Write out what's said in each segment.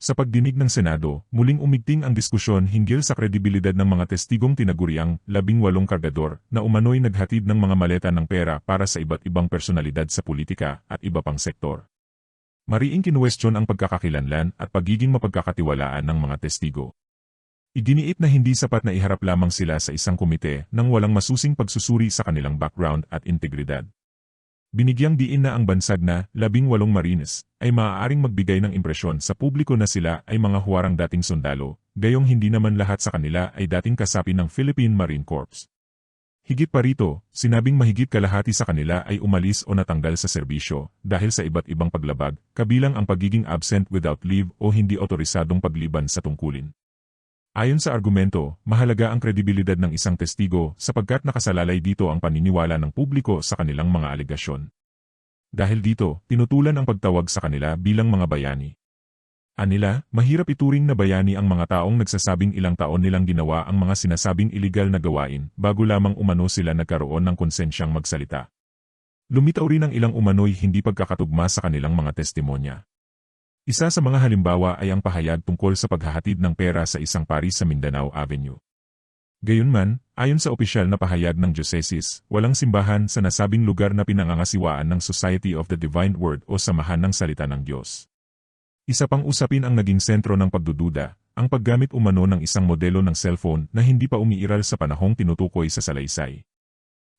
Sa pagdinig ng Senado, muling umigting ang diskusyon hinggil sa kredibilidad ng mga testigong tinaguriang 18 kargador na umano'y naghatid ng mga maleta ng pera para sa iba't ibang personalidad sa politika at iba pang sektor. Mariing kinuwestiyon ang pagkakakilanlan at pagiging mapagkakatiwalaan ng mga testigo. Iginiit na hindi sapat na iharap lamang sila sa isang komite nang walang masusing pagsusuri sa kanilang background at integridad. Binigyang diin na ang bansag na 18 Marines ay maaaring magbigay ng impresyon sa publiko na sila ay mga huwarang dating sundalo, gayong hindi naman lahat sa kanila ay dating kasapi ng Philippine Marine Corps. Higit pa rito, sinabing mahigit kalahati sa kanila ay umalis o natanggal sa serbisyo dahil sa iba't ibang paglabag, kabilang ang pagiging absent without leave o hindi otorisadong pagliban sa tungkulin. Ayon sa argumento, mahalaga ang kredibilidad ng isang testigo sapagkat nakasalalay dito ang paniniwala ng publiko sa kanilang mga alegasyon. Dahil dito, tinutulan ang pagtawag sa kanila bilang mga bayani. Anila, mahirap ituring na bayani ang mga taong nagsasabing ilang taon nilang ginawa ang mga sinasabing iligal na gawain bago lamang umano sila nagkaroon ng konsensyang magsalita. Lumitaw rin ang ilang umano'y hindi pagkakatugma sa kanilang mga testimonya. Isa sa mga halimbawa ay ang pahayag tungkol sa paghahatid ng pera sa isang pari sa Mindanao Avenue. Gayunman, ayon sa opisyal na pahayag ng diocese, walang simbahan sa nasabing lugar na pinangangasiwaan ng Society of the Divine Word o Samahan ng Salita ng Diyos. Isa pang usapin ang naging sentro ng pagdududa, ang paggamit umano ng isang modelo ng cellphone na hindi pa umiiral sa panahong tinutukoy sa salaysay.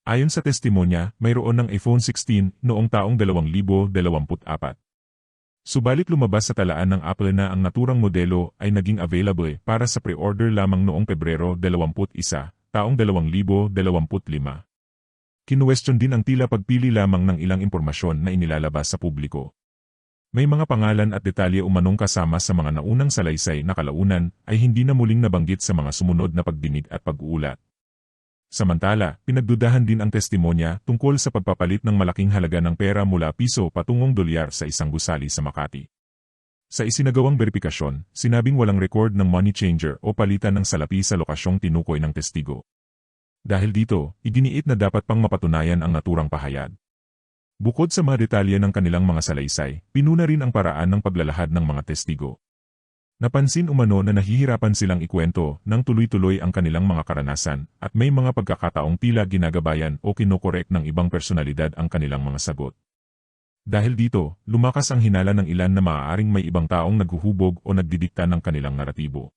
Ayon sa testimonya, mayroon ng iPhone 16 noong taong 2024. Subalit lumabas sa talaan ng Apple na ang naturang modelo ay naging available para sa pre-order lamang noong Pebrero 21, taong 2025. Kinuwestiyon din ang tila pagpili lamang ng ilang impormasyon na inilalabas sa publiko. May mga pangalan at detalye umanong kasama sa mga naunang salaysay na kalaunan ay hindi na muling nabanggit sa mga sumunod na pagdinig at pag-uulat. Samantala, pinagdudahan din ang testimonya tungkol sa pagpapalit ng malaking halaga ng pera mula piso patungong dolyar sa isang gusali sa Makati. Sa isinagawang beripikasyon, sinabing walang record ng money changer o palitan ng salapi sa lokasyong tinukoy ng testigo. Dahil dito, iginiit na dapat pang mapatunayan ang naturang pahayag. Bukod sa mga detalye ng kanilang mga salaysay, pinuna rin ang paraan ng paglalahad ng mga testigo. Napansin umano na nahihirapan silang ikwento ng tuloy-tuloy ang kanilang mga karanasan at may mga pagkakataong tila ginagabayan o kinokorek ng ibang personalidad ang kanilang mga sagot. Dahil dito, lumakas ang hinala ng ilan na maaaring may ibang taong naghuhubog o nagdidikta ng kanilang naratibo.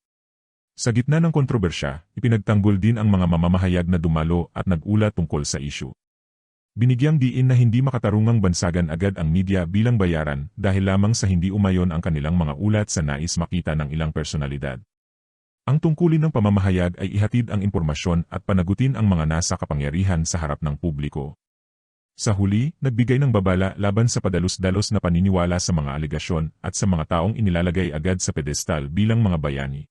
Sa gitna ng kontrobersya, ipinagtanggol din ang mga mamamahayag na dumalo at nag-ulat tungkol sa issue. Binigyang diin na hindi makatarungang bansagan agad ang media bilang bayaran dahil lamang sa hindi umayon ang kanilang mga ulat sa nais makita ng ilang personalidad. Ang tungkulin ng pamamahayag ay ihatid ang impormasyon at panagutin ang mga nasa kapangyarihan sa harap ng publiko. Sa huli, nagbigay ng babala laban sa padalos-dalos na paniniwala sa mga alegasyon at sa mga taong inilalagay agad sa pedestal bilang mga bayani.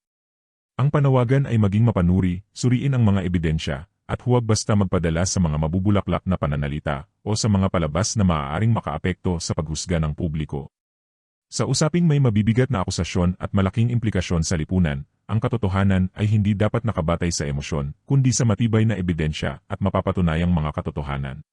Ang panawagan ay maging mapanuri, suriin ang mga ebidensya, at huwag basta magpadala sa mga mabubulaklak na pananalita o sa mga palabas na maaaring makaapekto sa paghusga ng publiko. Sa usaping may mabibigat na akusasyon at malaking implikasyon sa lipunan, ang katotohanan ay hindi dapat nakabatay sa emosyon, kundi sa matibay na ebidensya at mapapatunayang mga katotohanan.